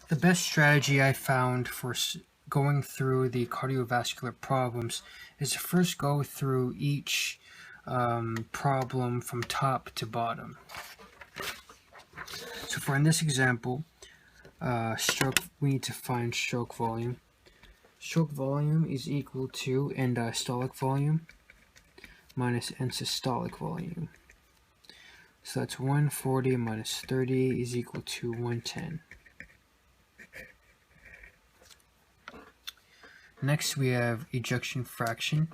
The best strategy I found for going through the cardiovascular problems is to first go through each problem from top to bottom. So for in this example, stroke, we need to find stroke volume. Stroke volume is equal to end diastolic volume minus end systolic volume. So that's 140 minus 30 is equal to 110. Next we have ejection fraction.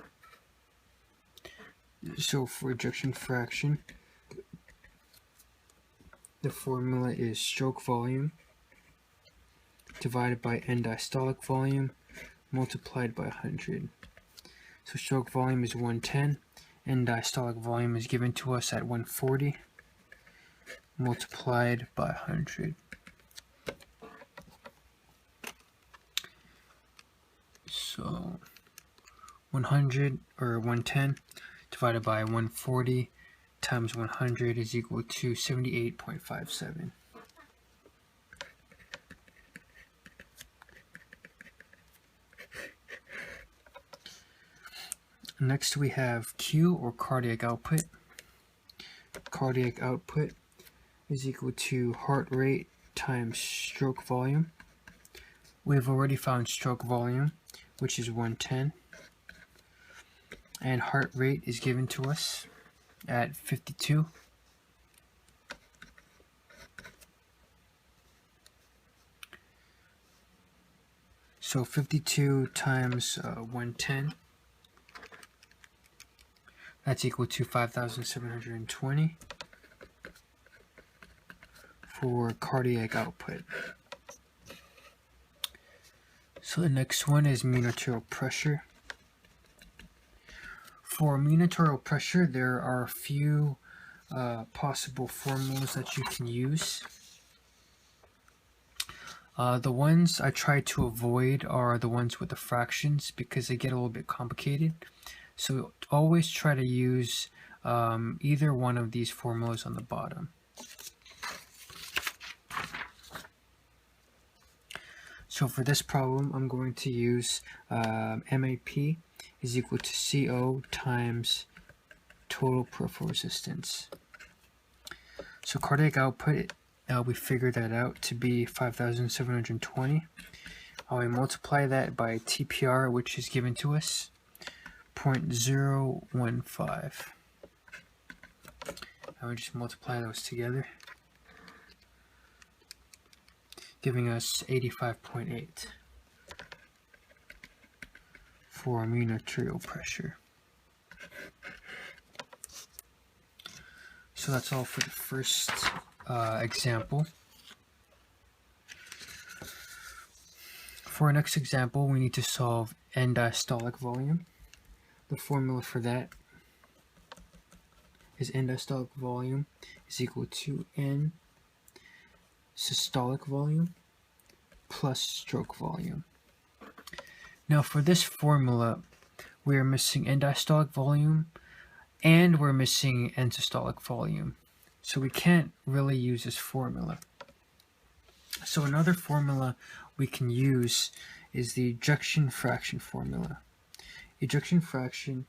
So for ejection fraction, the formula is stroke volume divided by end diastolic volume multiplied by 100. So stroke volume is 110, end diastolic volume is given to us at 140 multiplied by 100. So 100 or 110 divided by 140 times 100 is equal to 78.57. Next we have Q, or cardiac output. Cardiac output is equal to heart rate times stroke volume. We've already found stroke volume, which is 110, and heart rate is given to us at 52. So 52 times 110, that's equal to 5,720 for cardiac output. So the next one is mean arterial pressure. For mean arterial pressure, there are a few possible formulas that you can use. The ones I try to avoid are the ones with the fractions because they get a little bit complicated. So always try to use either one of these formulas on the bottom. So for this problem, I'm going to use MAP is equal to CO times total peripheral resistance. So cardiac output, we figured that out to be 5,720. We multiply that by TPR, which is given to us 0.015. And we just multiply those together, giving us 85.8 for mean arterial pressure. So that's all for the first example. For our next example, we need to solve end diastolic volume. The formula for that is end diastolic volume is equal to end systolic volume plus stroke volume. Now for this formula, we are missing end diastolic volume and we're missing end systolic volume. So we can't really use this formula. So another formula we can use is the ejection fraction formula. Ejection fraction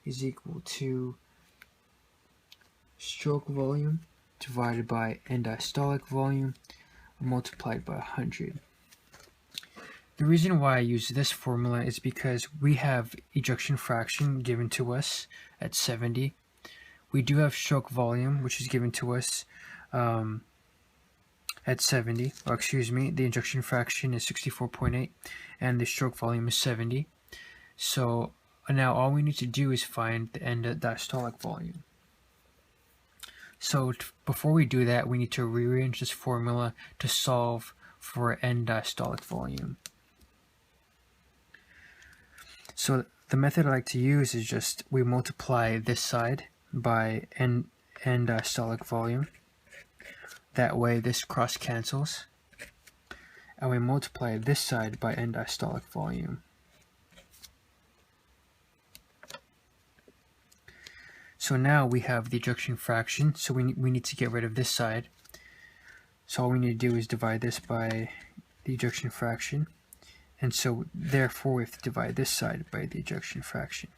is equal to stroke volume divided by end diastolic volume multiplied by 100. The reason why I use this formula is because we have ejection fraction given to us at 70. We do have stroke volume, which is given to us at 70, or excuse me, the ejection fraction is 64.8 and the stroke volume is 70. So now all we need to do is find the end diastolic volume. So before we do that, we need to rearrange this formula to solve for end diastolic volume. So the method I like to use is just we multiply this side by end diastolic volume. That way this cross cancels. And we multiply this side by end diastolic volume. So now we have the ejection fraction, so we need to get rid of this side. So all we need to do is divide this by the ejection fraction, and so therefore we have to divide this side by the ejection fraction.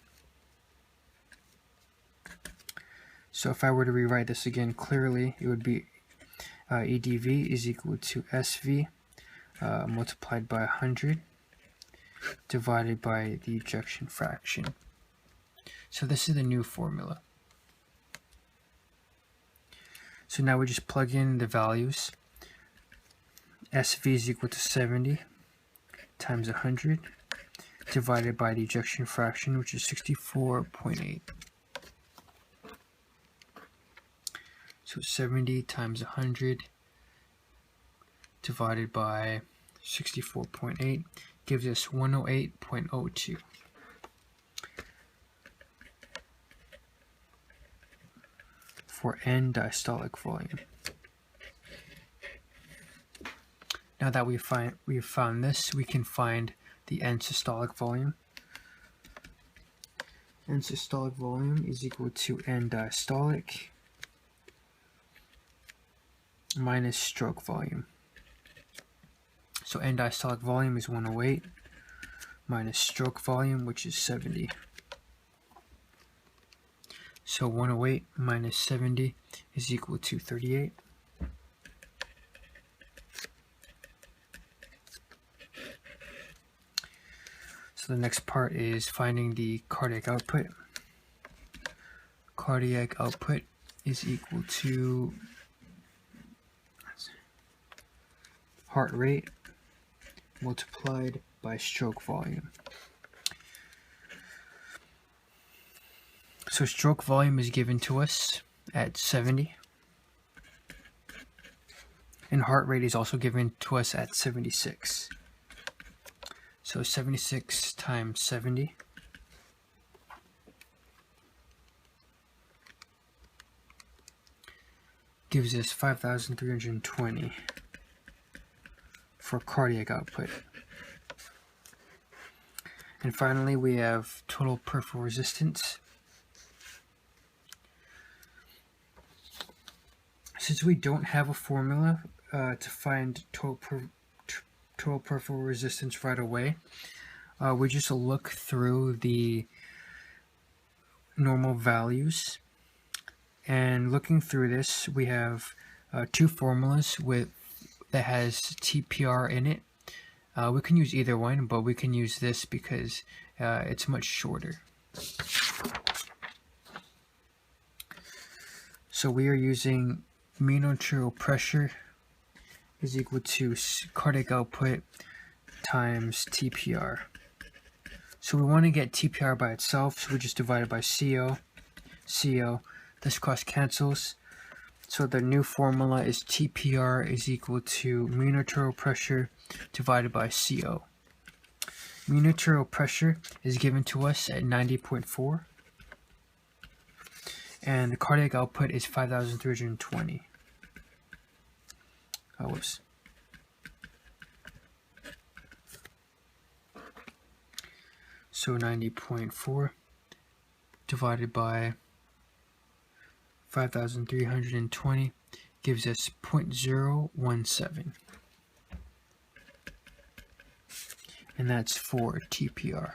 So if I were to rewrite this again clearly, it would be EDV is equal to SV multiplied by 100 divided by the ejection fraction. So this is the new formula. So now we just plug in the values. SV is equal to 70 times 100 divided by the ejection fraction, which is 64.8. So 70 times 100 divided by 64.8 gives us 108.02. For end diastolic volume. Now that we've found this, we can find the end systolic volume. End systolic volume is equal to end diastolic minus stroke volume. So end diastolic volume is 108 minus stroke volume, which is 70. So 108 minus 70 is equal to 38. So the next part is finding the cardiac output. Cardiac output is equal to heart rate multiplied by stroke volume. So stroke volume is given to us at 70, and heart rate is also given to us at 76. So 76 times 70 gives us 5,320 for cardiac output. And finally, we have total peripheral resistance. Since we don't have a formula to find total peripheral resistance right away, we just look through the normal values. And looking through this, we have two formulas that has TPR in it. We can use either one, but we can use this because it's much shorter. So we are using mean arterial pressure is equal to cardiac output times TPR. So we want to get TPR by itself, so we just divide it by CO. This cross cancels. So the new formula is TPR is equal to mean arterial pressure divided by CO. Mean arterial pressure is given to us at 90.4. And the cardiac output is 5,320. Whoops. So 90.4 divided by 5,320 gives us 0.017. And that's for TPR.